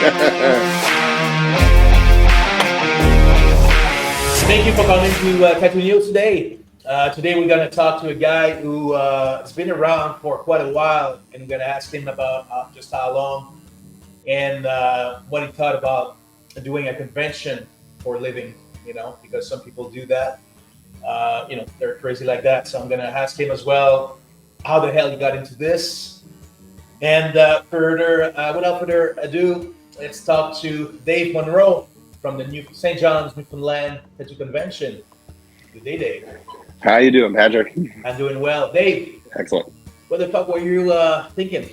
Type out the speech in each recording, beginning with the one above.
Thank you for coming to TattooNews today. Today we're going to talk to a guy who has been around for quite a while, and we're going to ask him about just how long and what he thought about doing a convention for a living, because some people do that. They're crazy like that. So I'm going to ask him as well how the hell he got into this. And without further ado, let's talk to Dave Munro from the New St. John's, Newfoundland Tattoo Convention. Good day, Dave. How you doing, Patrick? I'm doing well. Dave, Excellent. what the fuck were you thinking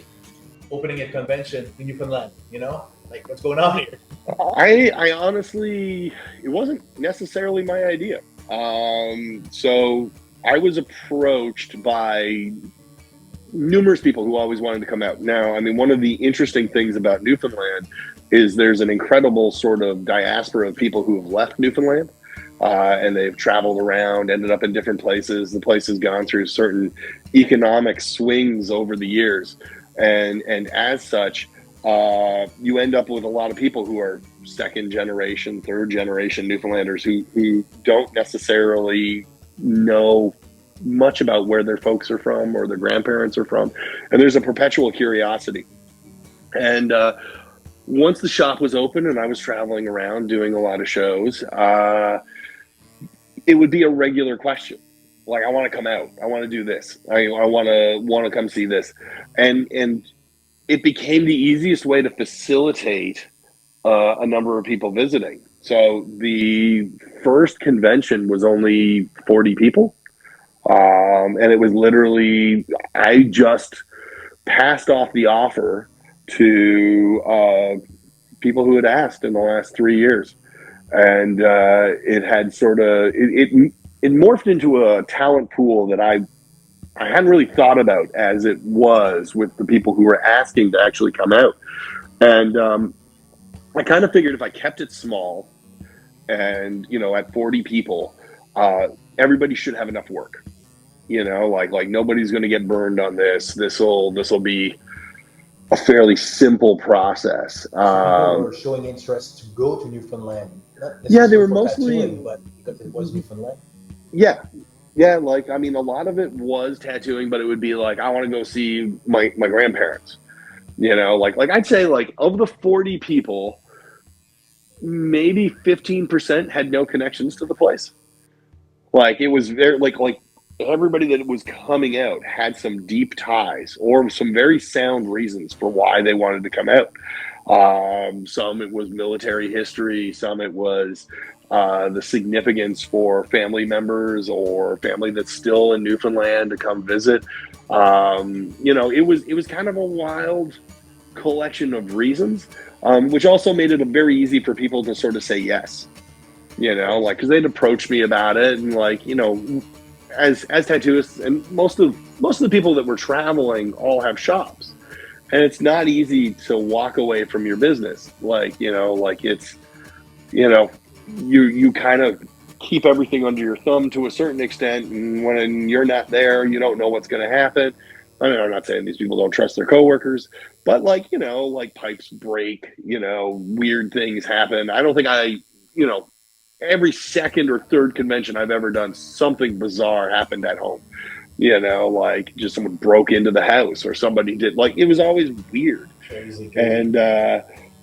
opening a convention in Newfoundland? Like what's going on here? I honestly, it wasn't necessarily my idea. So I was approached by numerous people who always wanted to come out. Now, I mean, one of the interesting things about Newfoundland is there's an incredible sort of diaspora of people who have left Newfoundland, and they've traveled around, ended up in different places. The place has gone through certain economic swings over the years. And as such, you end up with a lot of people who are second generation, third generation Newfoundlanders who don't necessarily know much about where their folks are from or their grandparents are from. And there's a perpetual curiosity. And once the shop was open and I was traveling around doing a lot of shows, it would be a regular question. Like, I want to come out. I want to do this. I want to come see this. And it became the easiest way to facilitate a number of people visiting. So the first convention was only 40 people. And it was literally, I just passed off the offer to people who had asked in the last 3 years. And it had sort of, it morphed into a talent pool that I hadn't really thought about as it was with the people who were asking to actually come out. And I kind of figured if I kept it small and, at 40 people, everybody should have enough work. Like nobody's going to get burned on this. This'll be a fairly simple process. People were showing interest to go to Newfoundland. Yeah, they were mostly, but because it was Newfoundland. Yeah. Like, I mean, a lot of it was tattooing, but it would be like, I want to go see my grandparents. Like I'd say, like, of the 40 people, maybe 15% had no connections to the place. Like, it was very like everybody that was coming out had some deep ties or some very sound reasons for why they wanted to come out. Some it was military history, some it was the significance for family members or family that's still in Newfoundland to come visit. It was kind of a wild collection of reasons, which also made it very easy for people to sort of say yes. Because they'd approach me about it, and as tattooists, and most of the people that were traveling all have shops, and it's not easy to walk away from your business. It's you kind of keep everything under your thumb to a certain extent, and when you're not there, you don't know what's going to happen. I mean, I'm not saying these people don't trust their coworkers, but pipes break, weird things happen. I don't think every second or third convention I've ever done, something bizarre happened at home. Like just someone broke into the house or somebody did, it was always weird. Crazy. And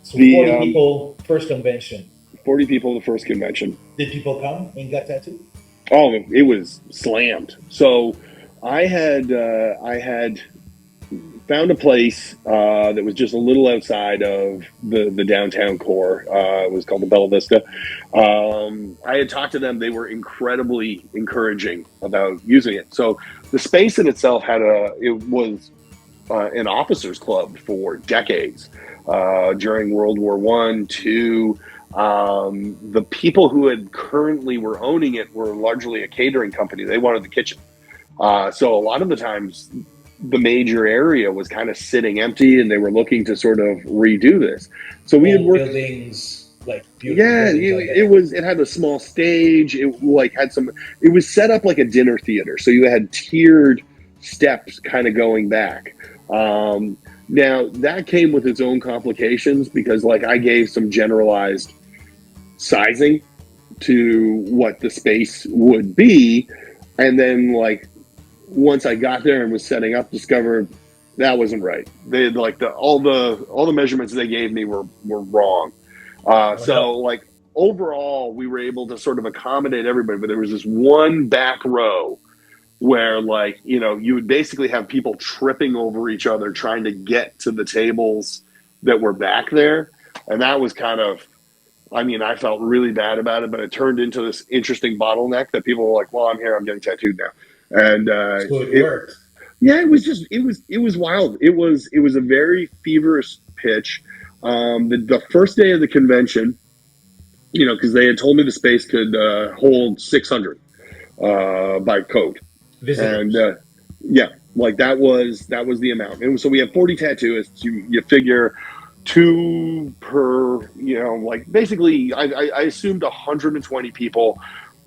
so 40 people, first convention. 40 people, the first convention. Did people come and got tattooed? Oh, it was slammed. So I had found a place that was just a little outside of the downtown core. It was called the Bella Vista. I had talked to them. They were incredibly encouraging about using it. So the space in itself was an officers club for decades. During World War I, II, the people who had currently were owning it were largely a catering company. They wanted the kitchen. So a lot of the times the major area was kind of sitting empty, and they were looking to sort of redo this. So we had worked buildings, it had a small stage. It was set up like a dinner theater. So you had tiered steps kind of going back. Now that came with its own complications because like I gave some generalized sizing to what the space would be, and then like once I got there and was setting up, discovered that wasn't right. They had like all the measurements they gave me were wrong. Oh, So no. like overall, we were able to sort of accommodate everybody, but there was this one back row where like you would basically have people tripping over each other trying to get to the tables that were back there, and that was kind of, I mean, I felt really bad about it, but it turned into this interesting bottleneck that people were like, well, I'm here, I'm getting tattooed now. And So it it worked. yeah, it was just it was wild. It was a very feverish pitch. The first day of the convention, because they had told me the space could hold 600 by code, and Visitors. yeah, like that was the amount. And so we have 40 tattooists. You figure two per, like basically, I assumed 120 people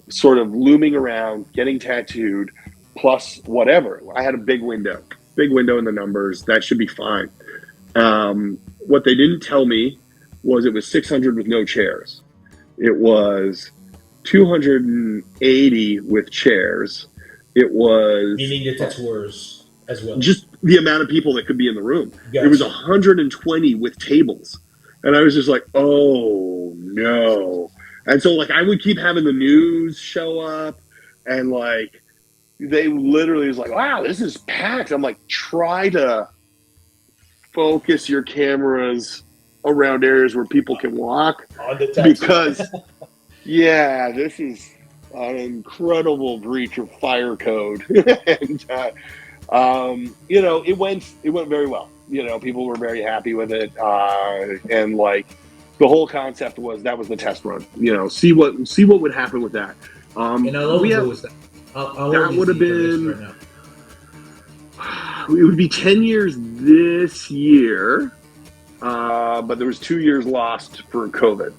sort of looming around, getting tattooed, plus whatever. I had a big window in the numbers. That should be fine. What they didn't tell me was it was 600 with no chairs. It was 280 with chairs. It was Meaning the tattooers as well. just the amount of people that could be in the room. It was Gotcha. 120 with tables. And I was just like, oh no. And so like I would keep having the news show up, and like they literally was like, wow, this is packed. I'm like, try to focus your cameras around areas where people can walk, On the tattoo. because yeah, this is an incredible breach of fire code. And it went very well. People were very happy with it, and like the whole concept was that was the test run. See what would happen with that. And how long We ago have was that? How old that is would have the convention been, right now? it would be 10 years this year, but there was 2 years lost for COVID.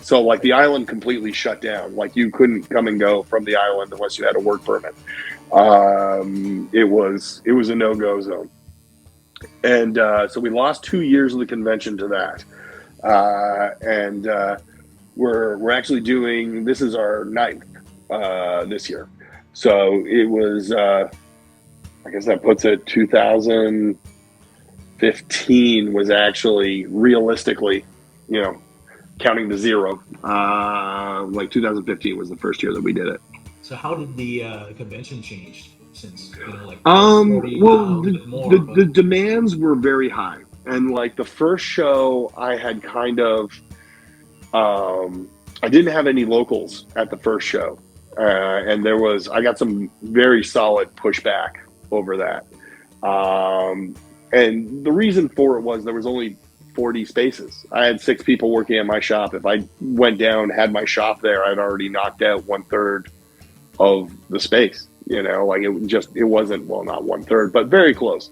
So like the island completely shut down. Like you couldn't come and go from the island unless you had a work permit. It was a no go zone, and so we lost 2 years of the convention to that. And we're actually doing, this is our ninth this year. So it was, I guess that puts it 2015 was actually realistically, counting to zero. Like 2015 was the first year that we did it. So how did the convention change since like 40 Well, now, a the, bit more, the but the demands were very high, and like the first show, I had kind of, I didn't have any locals at the first show, and I got some very solid pushback over that, and the reason for it was there was only 40 spaces. I had 6 people working at my shop. If I went down, had my shop there, I'd already knocked out 1/3 of the space. Like it wasn't, well, not 1/3, but very close.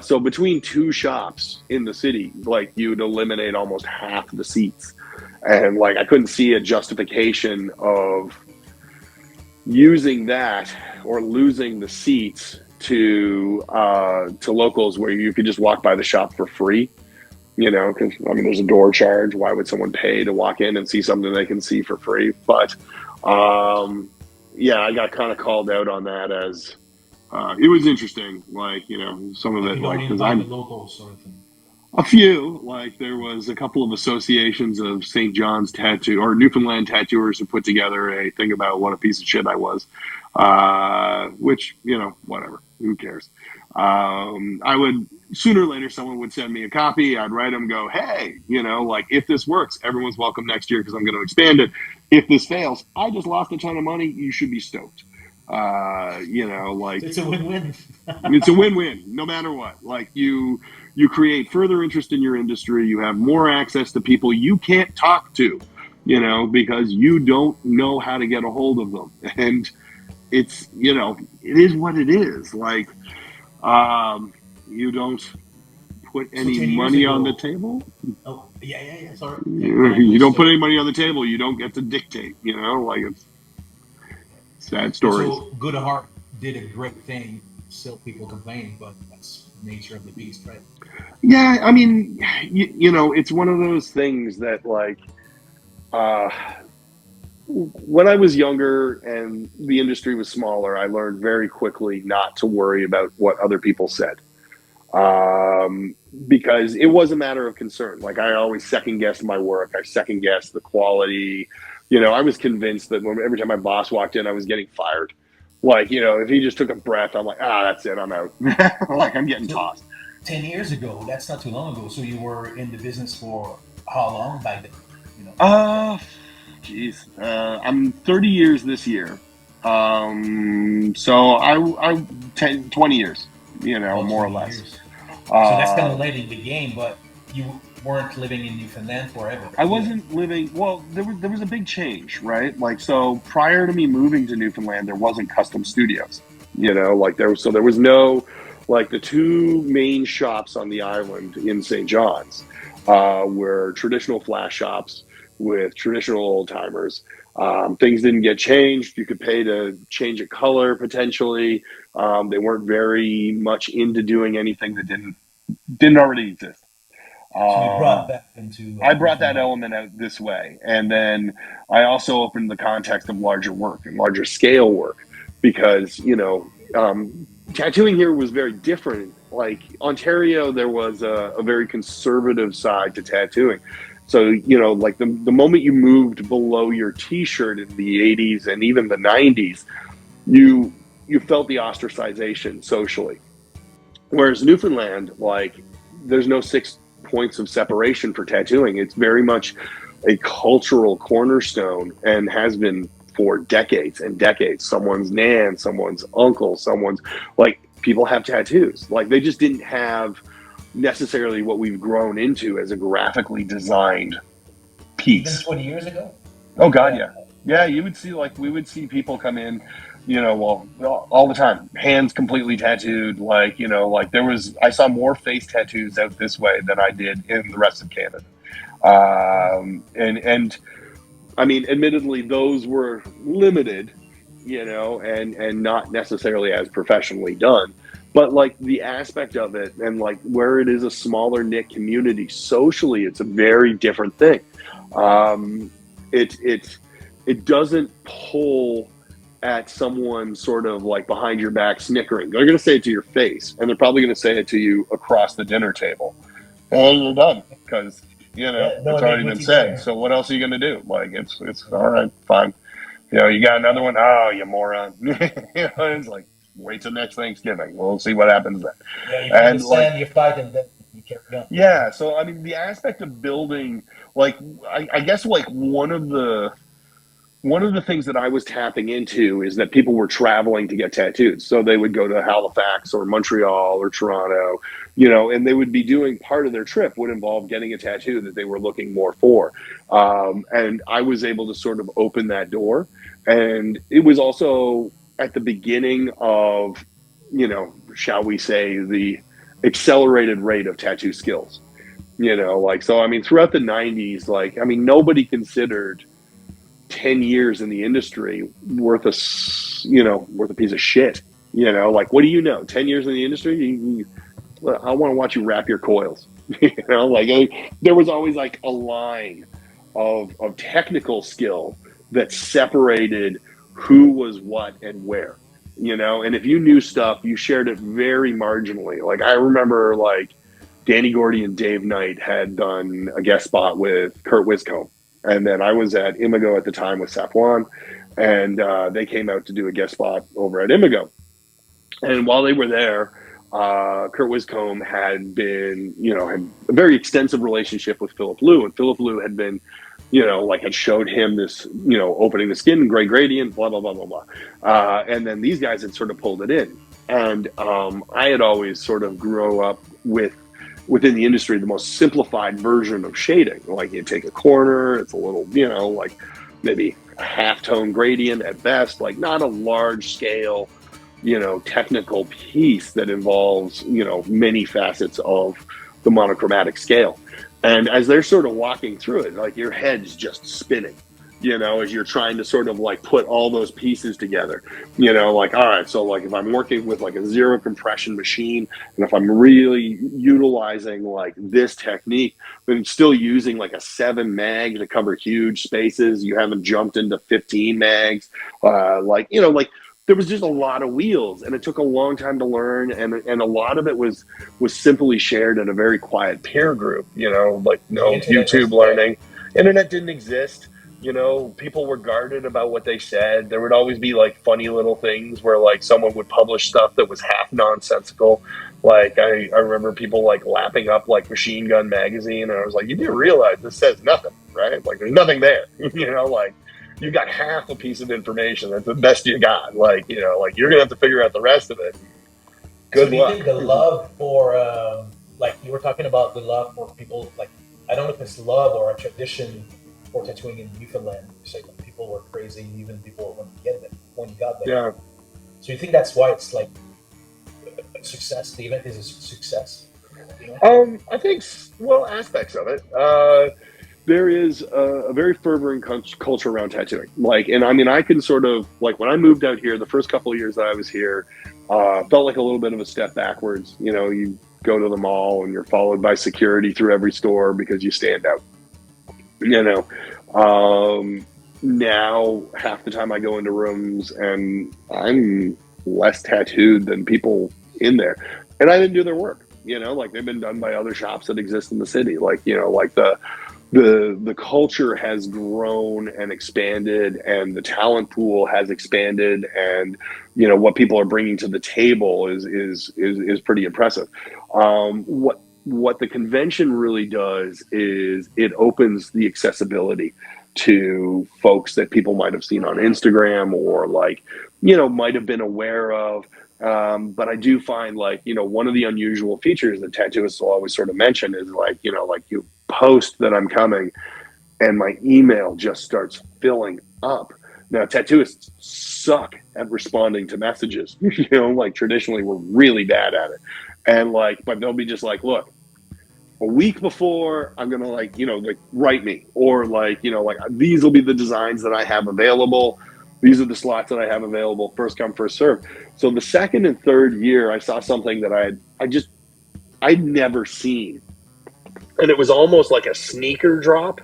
So between two shops in the city, like you'd eliminate almost half the seats, and like I couldn't see a justification of using that or losing the seats to locals where you could just walk by the shop for free. Because I mean, there's a door charge. Why would someone pay to walk in and see something they can see for free? But yeah, I got kind of called out on that as it was interesting. Like, some of like it, you don't like, because invite the I'm locals sort of thing. a few, like, there was a couple of associations of St. John's tattoo or Newfoundland tattooers who put together a thing about what a piece of shit I was, which, whatever, who cares? I would, sooner or later, someone would send me a copy. I'd write them, go, hey, like, if this works, everyone's welcome next year because I'm going to expand it. If this fails, I just lost a ton of money. You should be stoked. Like, It's a win-win. it's a win-win no matter what. Like you create further interest in your industry. You have more access to people you can't talk to, because you don't know how to get a hold of them. And it's, it is what it is. Like, you don't put So any 10 years money on the ago, table. oh yeah. Sorry, I You don't missed. put any money on the table. You don't get to dictate, like it's sad And stories. so Good Heart did a great thing. Still, people complain, but that's the nature of the beast, right? Yeah, I mean, it's one of those things that like, uh, when I was younger and the industry was smaller, I learned very quickly not to worry about what other people said. Because it was a matter of concern. Like I always second guessed my work. I second guessed the quality. I was convinced that every time my boss walked in, I was getting fired. Like, if he just took a breath, I'm like, that's it, I'm out. Like I'm getting So tossed. 10 years ago, that's not too long ago. So you were in the business for how long back then? You know, Uh, Geez, I'm 30 years this year. So I 10, 20 years, about more or 20 less. years. So that's kind Uh, of late in the game, but you weren't living in Newfoundland forever I either. wasn't living. Well, there was a big change, right? Like so, prior to me moving to Newfoundland, there wasn't custom studios. Like there was no like the two main shops on the island in St. John's were traditional flash shops with traditional old timers. Things didn't get changed. You could pay to change a color potentially. They weren't very much into doing anything that didn't already exist. So you brought Um, that into I brought that Newfoundland. element out this way. And then I also opened the context of larger work and larger scale work because, tattooing here was very different. Like Ontario, there was a very conservative side to tattooing. So, like the moment you moved below your t shirt in the 80s and even the 90s, you you felt the ostracization socially. Whereas Newfoundland, like, there's no 6 points of separation for tattooing. It's very much a cultural cornerstone and has been for decades and decades. Someone's nan, someone's uncle, someone's like people have tattoos. Like they just didn't have necessarily what we've grown into as a graphically designed Even piece. 20 years ago? Oh God, Yeah. yeah, yeah. You would see like we would see people come in, well, all the time, hands completely tattooed. Like like I saw more face tattoos out this way than I did in the rest of Canada. And I mean, admittedly, those were limited, and not necessarily as professionally done. But like the aspect of it, and like where it is a smaller knit community socially, it's a very different thing. Um, it doesn't pull at someone sort of like behind your back snickering. They're going to say it to your face, and they're probably going to say it to you across the dinner table. And you're done because Yeah, no it's already been ambiguity said. there. So what else are you going to do? Like it's all right, fine. You got another one. Oh, you moron! It's like wait till next Thanksgiving. We'll see what happens then. Yeah, you put the And like sand, you fight, and then you carry on. yeah, so I mean the aspect of building, like I guess like one of the things that I was tapping into is that people were traveling to get tattooed. So they would go to Halifax or Montreal or Toronto, and they would be doing part of their trip would involve getting a tattoo that they were looking more for. And I was able to sort of open that door. And it was also at the beginning of, shall we say, the accelerated rate of tattoo skills. Like, so, I mean, throughout the 90s, like, I mean, nobody considered 10 years in the industry worth a piece of shit. Like what do 10 years in the industry, I want to watch you wrap your coils. Like there was always like a line of technical skill that separated who was what and where. And if you knew stuff, you shared it very marginally. Like I remember like Danny Gordy and Dave Knight had done a guest spot with Kurt Wiscombe. And then I was at Imago at the time with Safwan, and they came out to do a guest spot over at Imago. And while they were there, Kurt Wiscombe had been, had a very extensive relationship with Philip Liu, and Philip Liu had been, like had showed him this, opening the skin, gray gradient, blah blah blah blah blah, and then these guys had sort of pulled it in, and I had always sort of grew up within the industry the most simplified version of shading. Like you take a corner, it's a little, like maybe a half tone gradient at best, like not a large scale technical piece that involves, many facets of the monochromatic scale. And as they're sort of walking through it, like your head's just spinning, as you're trying to sort of like put all those pieces together, like, all right, so like if I'm working with like a zero compression machine, and if I'm really utilizing like this technique, but I'm still using like a 7 mag to cover huge spaces, you haven't jumped into 15 mags, like, there was just a lot of wheels, and it took a long time to learn, and a lot of it was simply shared in a very quiet peer group, like no YouTube learning. Internet didn't exist. People were guarded about what they said. There would always be like funny little things where like someone would publish stuff that was half nonsensical. Like I remember people like lapping up like Machine Gun magazine, and I was like, you do realize this says nothing, right? Like there's nothing there. Like you got half a piece of information. That's the best you got. Like, like you're gonna have to figure out the rest of it. Good so luck. Do you think the love for, like you were talking about the love for people, like I don't know if it's love or a tradition for tattooing in Newfoundland. You say like, people were crazy, even people when you got there. Yeah. So you think that's why it's like a success? The event is a success. I think aspects of it. There is a very fervent culture around tattooing. Like, and I mean, I can sort of like when I moved out here, the first couple of years that I was here, felt like a little bit of a step backwards. You go to the mall and you're followed by security through every store because you stand out. Now half the time I go into rooms and I'm less tattooed than people in there, and I didn't do their work. Like they've been done by other shops that exist in the city. Like, like the culture has grown and expanded, and the talent pool has expanded, and what people are bringing to the table is pretty impressive. What the convention really does is it opens the accessibility to folks that people might have seen on Instagram or like, might have been aware of. But I do find like, one of the unusual features that tattooists will always sort of mention is like, like you post that I'm coming and my email just starts filling up. Now, tattooists suck at responding to messages, like traditionally we're really bad at it. And like, but they'll be just like, look, a week before I'm going to like, like write me, or like, like these will be the designs that I have available. These are the slots that I have available, first come, first serve. So the second and third year I saw something that I'd never seen. And it was almost like a sneaker drop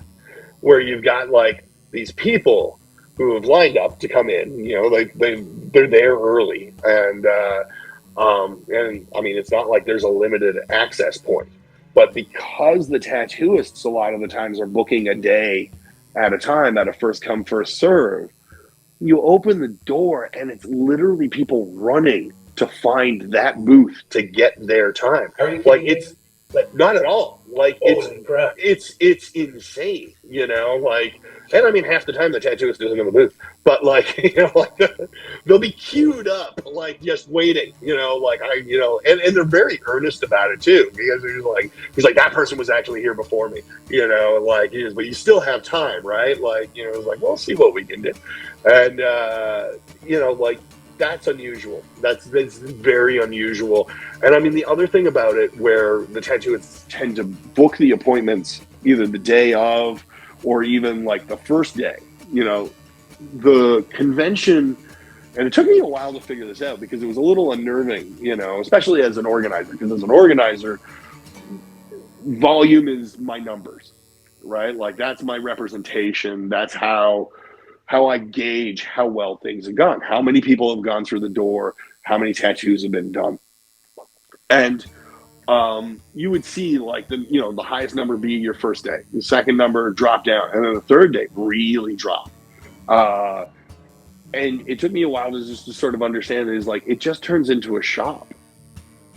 where you've got like these people who have lined up to come in, they're there early. And I mean, it's not like there's a limited access point, but because the tattooists a lot of the times are booking a day at a time at a first come, first serve, you open the door and it's literally people running to find that booth to get their time. Like it's like not at all. Like it's insane, like, and I mean half the time the tattooist isn't in the booth, but like, like they'll be queued up, like just waiting, like and they're very earnest about it too, because he's like that person was actually here before me, like but you still have time, right? Like, it's like, we'll see what we can do. And like that's unusual. That's very unusual. And I mean, the other thing about it, where the tattooists tend to book the appointments either the day of or even like the first day, the convention, and it took me a while to figure this out because it was a little unnerving, especially as an organizer, because as an organizer, volume is my numbers, right? Like that's my representation. That's how I gauge how well things have gone, how many people have gone through the door, how many tattoos have been done. And you would see like the highest number be your first day, the second number drop down, and then the third day really drop. And it took me a while to sort of understand it is like, it just turns into a shop.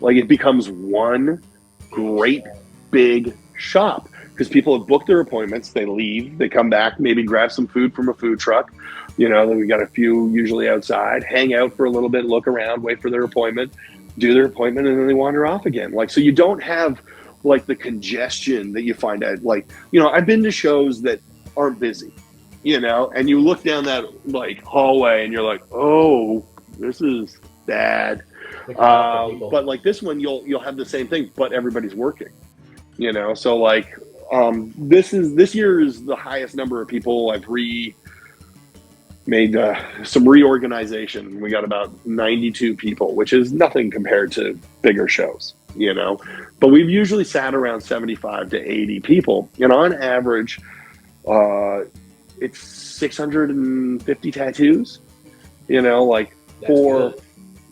Like it becomes one great big shop. Because people have booked their appointments, they leave, they come back, maybe grab some food from a food truck. Then we got a few usually outside, hang out for a little bit, look around, wait for their appointment, do their appointment, and then they wander off again. Like, so you don't have like the congestion that you find at like, I've been to shows that aren't busy, and you look down that like hallway and you're like, oh, this is bad. But like this one, you'll have the same thing, but everybody's working, so like, this year is the highest number of people I've made some reorganization. We got about 92 people, which is nothing compared to bigger shows, you know. But we've usually sat around 75 to 80 people, and on average, it's 650 tattoos. You know, like for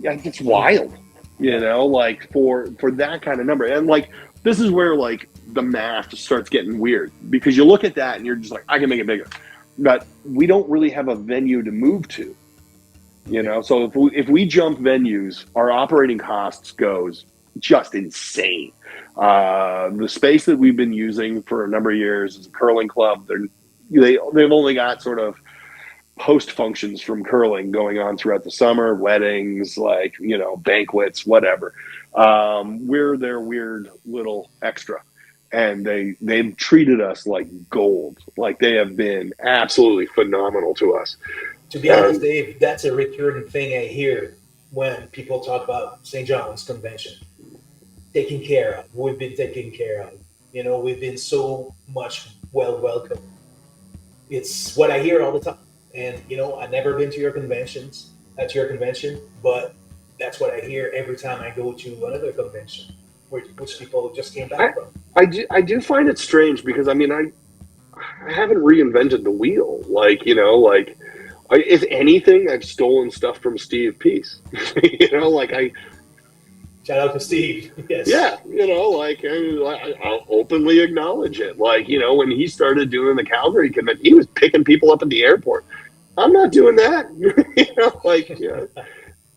yeah, it's wild. You know, like for that kind of number, and like this is where like the math starts getting weird, because you look at that and you're just like, I can make it bigger. But we don't really have a venue to move to, you know. So if we jump venues, our operating costs goes just insane. The space that we've been using for a number of years is a curling club. They've only got sort of post functions from curling going on throughout the summer, weddings, like, you know, banquets, whatever. We're their weird little extra. And they've treated us like gold. Like, they have been absolutely phenomenal to us. To be honest, Dave, that's a recurring thing I hear when people talk about St. John's Convention. Taken care of. We've been taken care of. You know, we've been so much welcome. It's what I hear all the time. And, you know, I've never been to your conventions, at your convention, but that's what I hear every time I go to another convention, which people just came back from. I do find it strange, because I mean, I haven't reinvented the wheel. Like, you know, like, if anything, I've stolen stuff from Steve Peace. You know, like Shout out to Steve. Yes. Yeah, you know, like I'll openly acknowledge it. Like, you know, when he started doing the Calgary convention, he was picking people up at the airport. I'm not doing that. You know, like, yeah,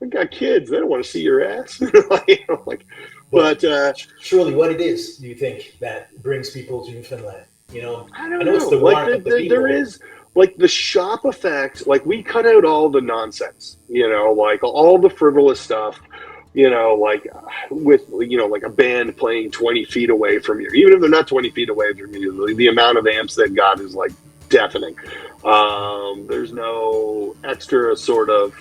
I got kids. They don't want to see your ass. Like, you know, like, Well, but surely, what it is, do you think, that brings people to Newfoundland? You know, I don't know know. it's the Like, warmth of the people. there is like the shop effect. Like, we cut out all the nonsense. You know, like all the frivolous stuff. You know, like with, you know, like a band playing 20 feet away from you, even if they're not 20 feet away from you, the amount of amps that got is like deafening. There's no extra sort of,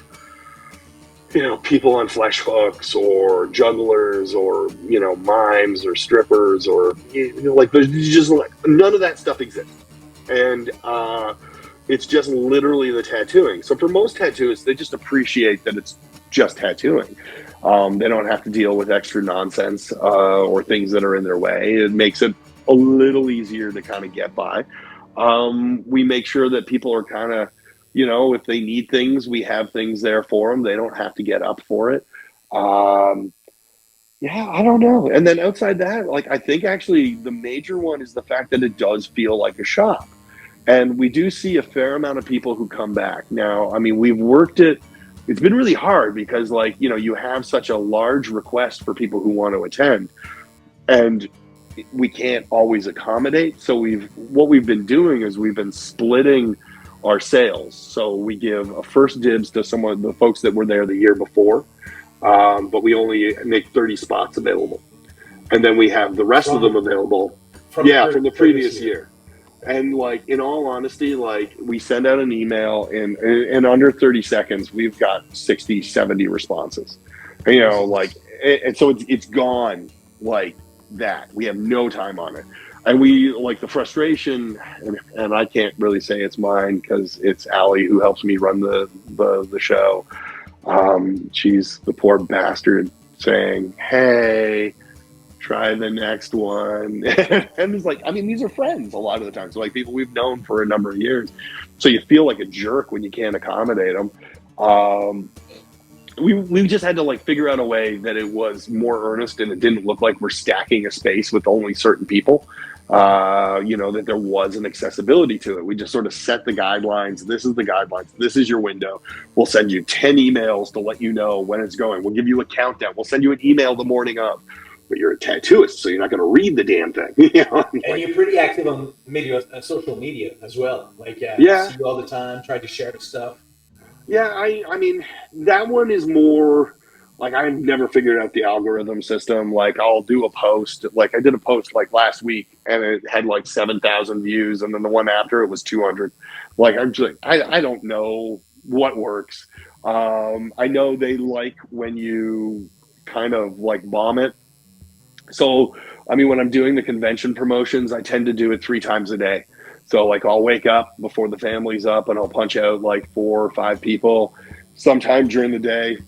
you know, people on flesh hooks or jugglers or, you know, mimes or strippers, or, you know, like, there's just like none of that stuff exists. And it's just literally the tattooing. So for most tattooists, they just appreciate that it's just tattooing. They don't have to deal with extra nonsense or things that are in their way. It makes it a little easier to kind of get by. We make sure that people are kind of, you know, if they need things, we have things there for them. They don't have to get up for it. Yeah, I don't know. And then outside that, like, I think actually the major one is the fact that it does feel like a shop. And we do see a fair amount of people who come back. Now, I mean, we've worked it. It's been really hard because, like, you know, you have such a large request for people who want to attend, and we can't always accommodate. So what we've been doing is we've been splitting our sales. So we give a first dibs to the folks that were there the year before, but we only make 30 spots available. And then we have the rest of them available. From the previous year. And, like, in all honesty, like, we send out an email in under 30 seconds, we've got 60, 70 responses. You know, like, and so it's gone like that. We have no time on it. And we, like, the frustration, and I can't really say it's mine because it's Allie who helps me run the show. She's the poor bastard saying, hey, try the next one. And it's like, I mean, these are friends a lot of the time. So, like, people we've known for a number of years. So you feel like a jerk when you can't accommodate them. We just had to, like, figure out a way that it was more earnest and it didn't look like we're stacking a space with only certain people. You know, that there was an accessibility to it. We just sort of set the guidelines. This is the guidelines. This is your window. We'll send you 10 emails to let you know when it's going. We'll give you a countdown. We'll send you an email the morning of. But you're a tattooist, so you're not going to read the damn thing. You know? And you're pretty active on social media as well. Like, yeah, see you all the time, try to share the stuff. Yeah, I mean, that one is more like, I've never figured out the algorithm system. Like, I'll do a post. Like, I did a post like last week, and it had like 7,000 views, and then the one after it was 200. Like, I'm just like, I don't know what works. I know they like when you kind of like bomb it. So, I mean, when I'm doing the convention promotions, I tend to do it 3 times a day. So like I'll wake up before the family's up and I'll punch out like 4 or 5 people. Sometime during the day,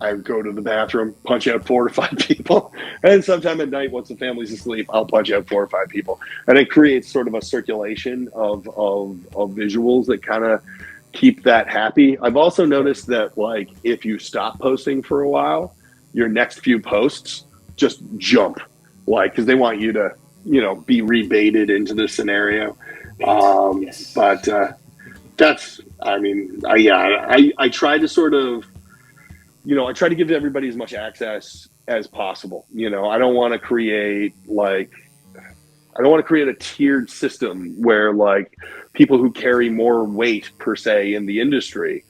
I go to the bathroom, punch out 4 to 5 people, and sometime at night, once the family's asleep, I'll punch out 4 or 5 people, and it creates sort of a circulation of visuals that kind of keep that happy. I've also noticed that like if you stop posting for a while, your next few posts just jump, like because they want you to be rebaited into this scenario. Yes. But that's I try to sort of I try to give everybody as much access as possible. I don't want to create a tiered system where like people who carry more weight per se in the industry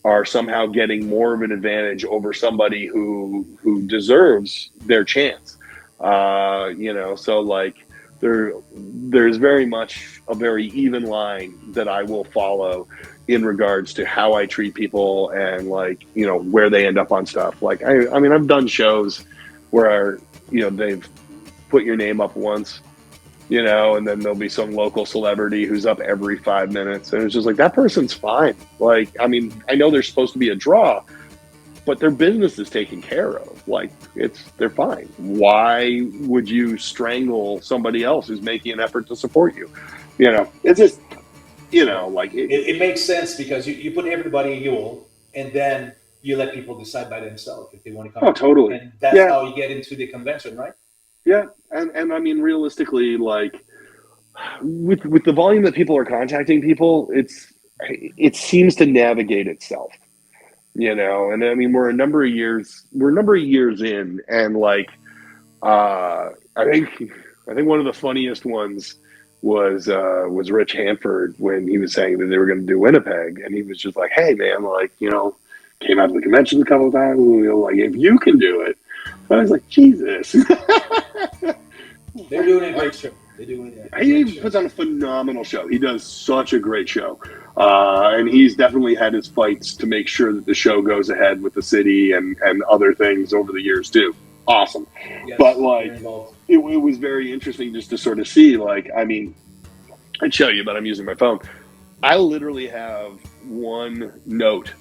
are somehow getting more of an advantage over somebody who deserves their chance. So like there's very much a very even line that I will follow in regards to how I treat people and like where they end up on stuff. Like I mean I've done shows where they've put your name up once, and then there'll be some local celebrity who's up every 5 minutes, and it's just like that person's fine. Like I mean I know they're supposed to be a draw, but their business is taken care of. Like they're fine. Why would you strangle somebody else who's making an effort to support you? It's just like it makes sense because you put everybody in Yule, and then you let people decide by themselves if they want to come. Oh, totally. And that's Yeah. how you get into the convention, right? Yeah, and I mean realistically, like with the volume that people are contacting people, it seems to navigate itself. And I mean we're a number of years in, and like I think one of the funniest ones was Rich Hanford when he was saying that they were going to do Winnipeg, and he was just like, hey man, like came out to the convention a couple of times, and like if you can do it. I was like, Jesus. They're doing a great show. He puts on a phenomenal show. He does such a great show. And he's definitely had his fights to make sure that the show goes ahead with the city and other things over the years too. Awesome. Yes, but like, it was very interesting just to sort of see, like, I mean, I'd show you, but I'm using my phone. I literally have one note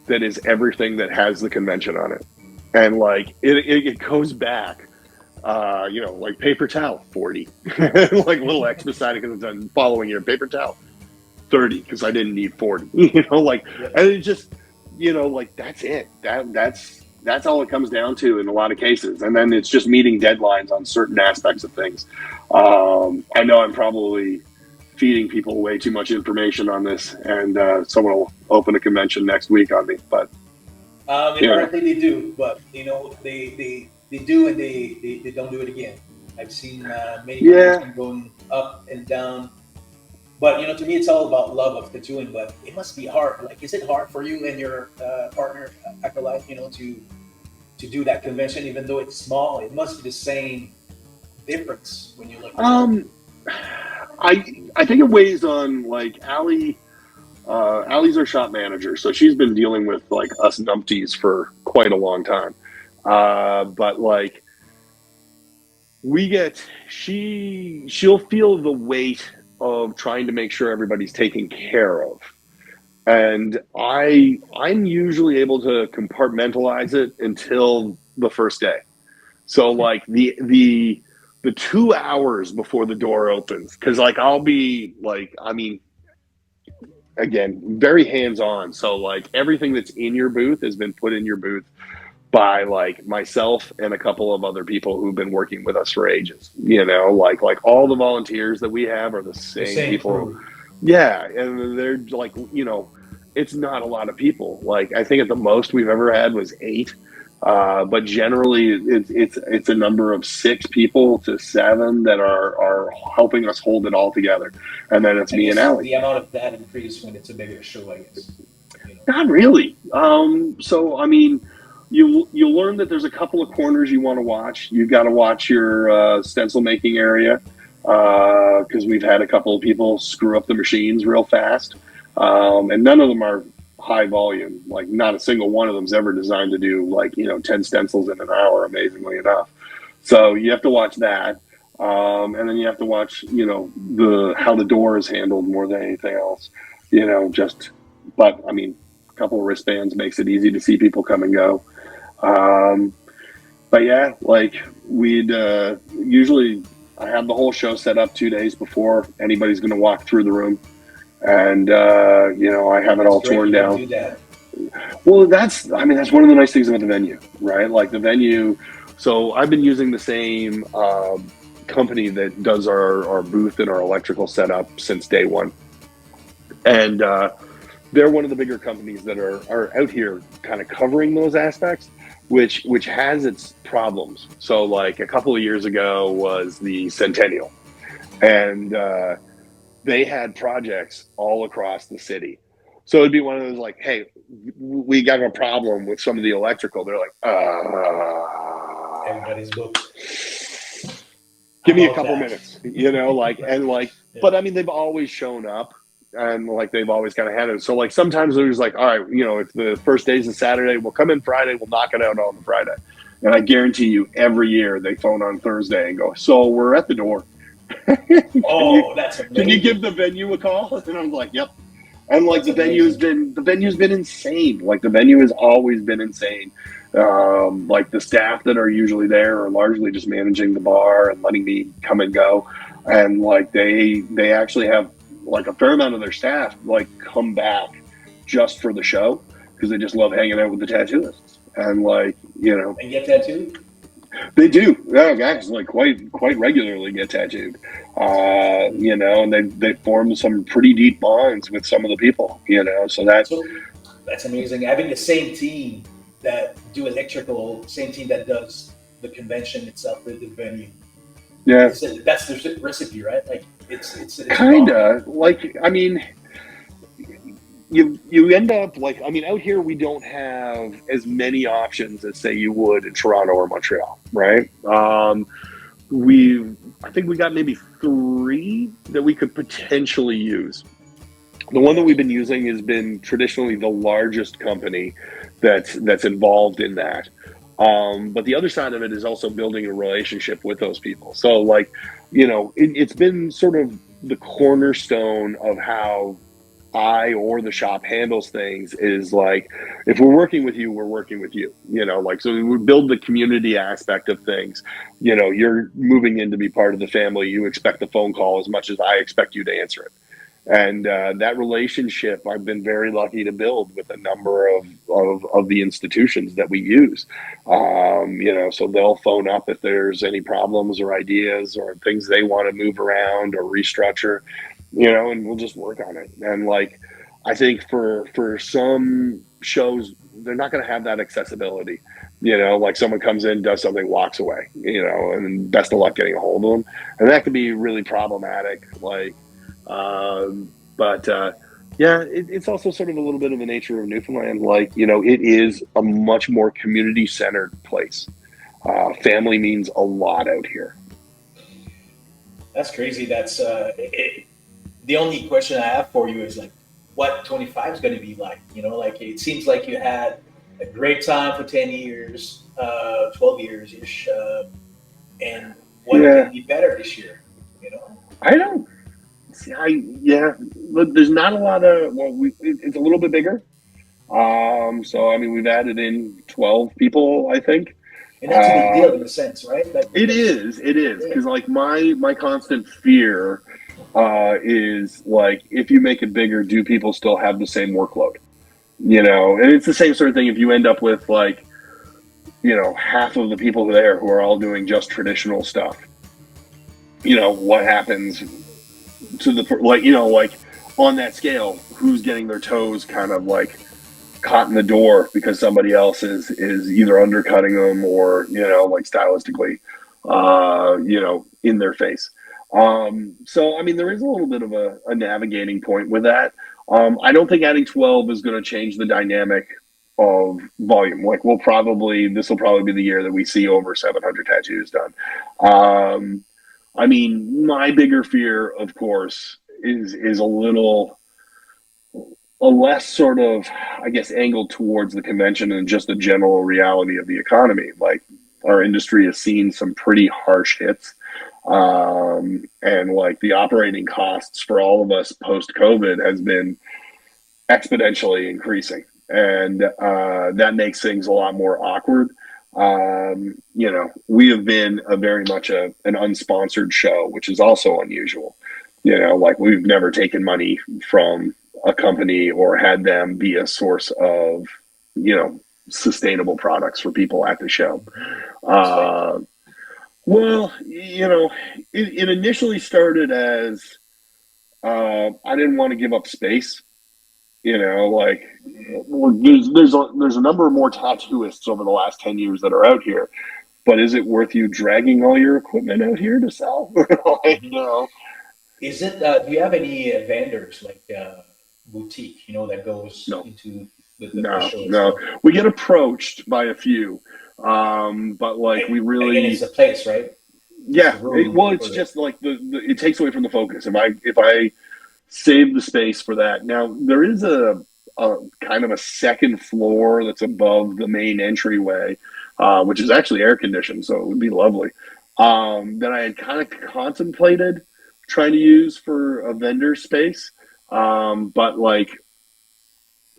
that is everything that has the convention on it. And like, it goes back. Like paper towel, 40. Like little X beside it because it's done following year. Paper towel, 30, because I didn't need 40. And it just, like that's it. That's all it comes down to in a lot of cases. And then it's just meeting deadlines on certain aspects of things. I know I'm probably feeding people way too much information on this, and someone will open a convention next week on me. But apparently they do, but they do, and they don't do it again. I've seen many conventions going up and down, but to me it's all about love of tattooing. But it must be hard. Like, is it hard for you and your partner Acolyte, to do that convention, even though it's small? It must be the same difference when you look. I think it weighs on like Allie's our shop manager, so she's been dealing with like us numpties for quite a long time. But like she'll feel the weight of trying to make sure everybody's taken care of. And I'm usually able to compartmentalize it until the first day. So like the 2 hours before the door opens, because like I'll be like, I mean, again, very hands-on. So like everything that's in your booth has been put in your booth by like myself and a couple of other people who've been working with us for ages. Like all the volunteers that we have are the same people. Crew. Yeah, and they're like, it's not a lot of people. Like I think at the most we've ever had was 8. But generally it's a number of 6 people to 7 that are helping us hold it all together. And then it's me and Allie. The amount of that increase when it's a bigger show, I guess. Not really. So I mean, you'll learn that there's a couple of corners you want to watch. You've got to watch your stencil making area, because we've had a couple of people screw up the machines real fast, and none of them are high volume. Like not a single one of them's ever designed to do like 10 stencils in an hour, amazingly enough. So you have to watch that. And then you have to watch, how the door is handled more than anything else. But I mean, a couple of wristbands makes it easy to see people come and go. Um, but yeah, like we'd usually I have the whole show set up 2 days before anybody's going to walk through the room, and I have it That's all great. torn You can down. do that. Well, that's one of the nice things about the venue, right? Like the venue. So I've been using the same company that does our booth and our electrical setup since day one, and they're one of the bigger companies that are out here kind of covering those aspects, which has its problems. So like a couple of years ago was the Centennial, and they had projects all across the city. So it'd be one of those like, hey, we got a problem with some of the electrical. They're like, Everybody's booked. give I'm me a out couple that. minutes, Yeah. but I mean, they've always shown up and like they've always kind of had it. So like sometimes they're just like, all right, if the first day's a Saturday, we'll come in Friday, we'll knock it out on the Friday. And I guarantee you, every year they phone on Thursday and go, so we're at the door. Oh, that's Can you give amazing. the venue a call? And I'm like, yep. And like That's amazing. the venue's been insane. Like the venue has always been insane. Like the staff that are usually there are largely just managing the bar and letting me come and go. And like they actually have like a fair amount of their staff like come back just for the show because they just love hanging out with the tattooists. And like, And get tattooed? they do. Yeah, actually, quite regularly get tattooed. And they formed some pretty deep bonds with some of the people. So that So that's amazing. Having the same team that do electrical, same team that does the convention itself, the venue. yeah, That's the recipe, right? Like it's kind phenomenal. of like I mean, you end up like I mean out here we don't have as many options as say you would in Toronto or Montreal, right? We I think we got maybe three that we could potentially use. The one that we've been using has been traditionally the largest company that's involved in that. But the other side of it is also building a relationship with those people. So, like, it's been sort of the cornerstone of how I or the shop handles things is like, if we're working with you, we're working with you, like, so we build the community aspect of things. You're moving in to be part of the family. You expect the phone call as much as I expect you to answer it. And that relationship I've been very lucky to build with a number of the institutions that we use. So they'll phone up if there's any problems or ideas or things they want to move around or restructure, and we'll just work on it. And like, I think for some shows, they're not going to have that accessibility. Like someone comes in, does something, walks away, and best of luck getting a hold of them. And that can be really problematic. Like, but yeah, it's also sort of a little bit of the nature of Newfoundland. Like, it is a much more community centered place. Family means a lot out here. That's crazy. The only question I have for you is like, what 25 is going to be like? Like it seems like you had a great time for 10 years, 12 years ish, and what Yeah, can be better this year? You know, I don't see. Yeah, look, there's not a lot of. Well, it's a little bit bigger. So I mean, we've added in 12 people, I think. and that's a big Uh, deal in a sense, right? Like it is, yeah, because like my constant fear is like if you make it bigger, do people still have the same workload? And it's the same sort of thing if you end up with like half of the people there who are all doing just traditional stuff. What happens to the like on that scale? Who's getting their toes kind of like caught in the door because somebody else is either undercutting them or like stylistically in their face. So I mean there is a little bit of a navigating point with that. I don't think adding 12 is going to change the dynamic of volume. Like this will probably be the year that we see over 700 tattoos done. I mean, my bigger fear, of course, is a less sort of, I guess, angled towards the convention and just the general reality of the economy. Like our industry has seen some pretty harsh hits. And like the operating costs for all of us post COVID has been exponentially increasing, and that makes things a lot more awkward. We have been a very much an unsponsored show, which is also unusual. Like we've never taken money from a company or had them be a source of, sustainable products for people at the show. Uh, well, it initially started as I didn't want to give up space. Like there's a number of more tattooists over the last 10 years that are out here, but is it worth you dragging all your equipment out here to sell? like, Mhm. Is it? Do you have any vendors like boutique? That goes no, into the no, show no. itself. We get approached by a few, but like we Again, it's really, the place, right? It's yeah. the room Well, it's for it. just like it takes away from the focus. If I save the space for that. Now there is a kind of a second floor that's above the main entryway, which is actually air conditioned, so it would be lovely. That I had kind of contemplated trying to use for a vendor space, but like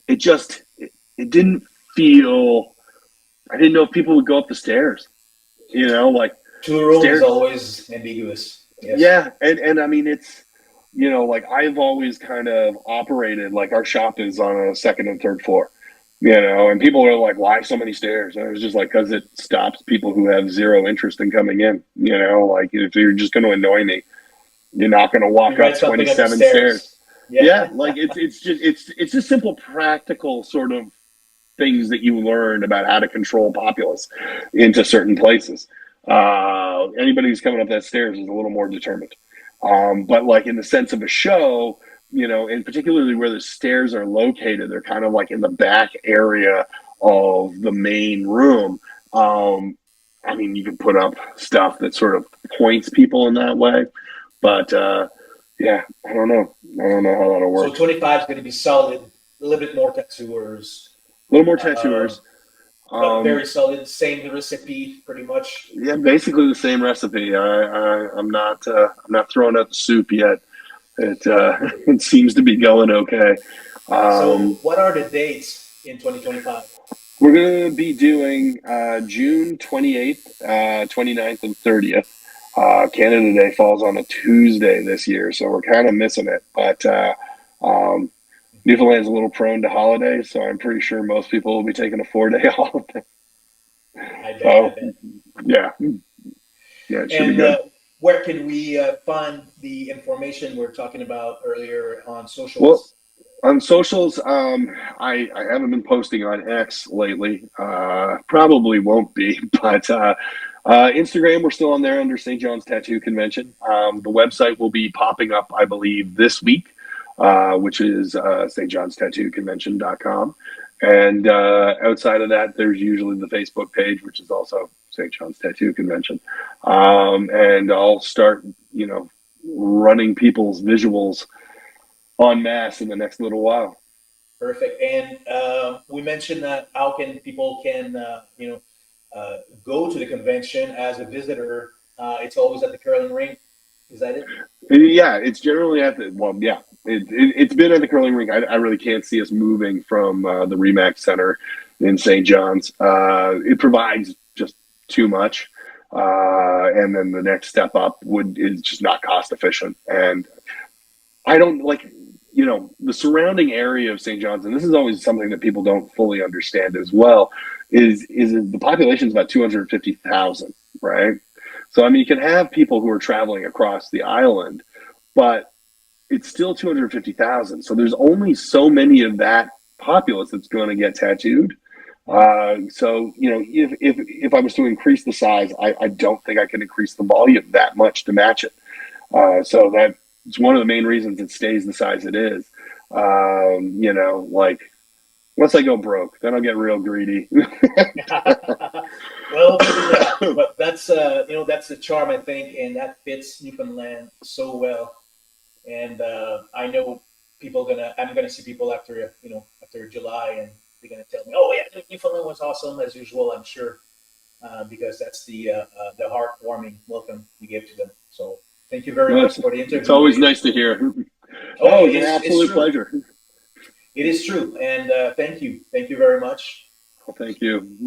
it just it didn't feel. I didn't know if people would go up the stairs. Like Two room is stairs. always ambiguous. Yes. Yeah, and I mean it's like I've always kind of operated like our shop is on a second and third floor, and people are like, why so many stairs? And I was just like, because it stops people who have zero interest in coming in. Like if you're just going to annoy me, you're not going to You walk write up something at the 27 stairs. stairs. Yeah. Yeah, like it's just simple practical sort of things that you learn about how to control populace into certain places. Anybody who's coming up that stairs is a little more determined. But like in the sense of a show, and particularly where the stairs are located, they're kind of like in the back area of the main room. I mean, you can put up stuff that sort of points people in that way, but yeah, I don't know. I don't know how that'll So work. 25 is going to be solid. A little bit more tattooers, A little more um, tattooers. but Um, very solid. Same recipe, pretty much. Yeah, basically the same recipe. I'm not throwing out the soup yet. It it seems to be going okay. So, Um, what are the dates in 2025? we're gonna be doing June 28th, 29th, and 30th. Canada Day falls on a Tuesday this year, so we're kind of missing it. But um, Newfoundland's a little prone to holidays, so I'm pretty sure most people will be taking a 4-day holiday. I bet. I So bet. yeah, yeah, it should be And good. where can we find the information we're talking about earlier on Well, socials? on socials, I haven't been posting on X lately. Probably won't be, but Instagram, we're still on there under St. John's Tattoo Convention. The website will be popping up, I believe, this week, which is stjohnstattooconvention.com. And outside of that, there's usually the Facebook page, which is also St. John's Tattoo Convention. And I'll start, running people's visuals en masse in the next little while. Perfect. And we mentioned that how can people can go to the convention as a visitor. It's always at the curling rink. Is that it? Yeah, it's generally at the yeah. It's been at the curling rink. I really can't see us moving from the Remax Center in St. John's. It provides just too much, and then the next step up is just not cost efficient. And I don't like the surrounding area of St. John's, and this is always something that people don't fully understand as well. Is the population is about 250,000, right? So I mean, you can have people who are traveling across the island, but it's still 250,000. So there's only so many of that populace that's going to get tattooed. So if I was to increase the size, I don't think I can increase the volume that much to match it. So that's one of the main reasons it stays the size it is. Like once I go broke, then I'll get real greedy. Well, hopefully not. But that's that's the charm I think, and that fits Newfoundland so well. And I know I'm gonna see people after after July, and they're gonna tell me, oh yeah, Newfoundland was awesome as usual. I'm sure. because that's the heartwarming welcome we give to them. So thank you very Well, much for the interview. it's always nice to hear. Oh, Oh, it's an absolute pleasure. It is true, and thank you very much. Well, thank you.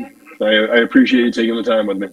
I appreciate you taking the time with me.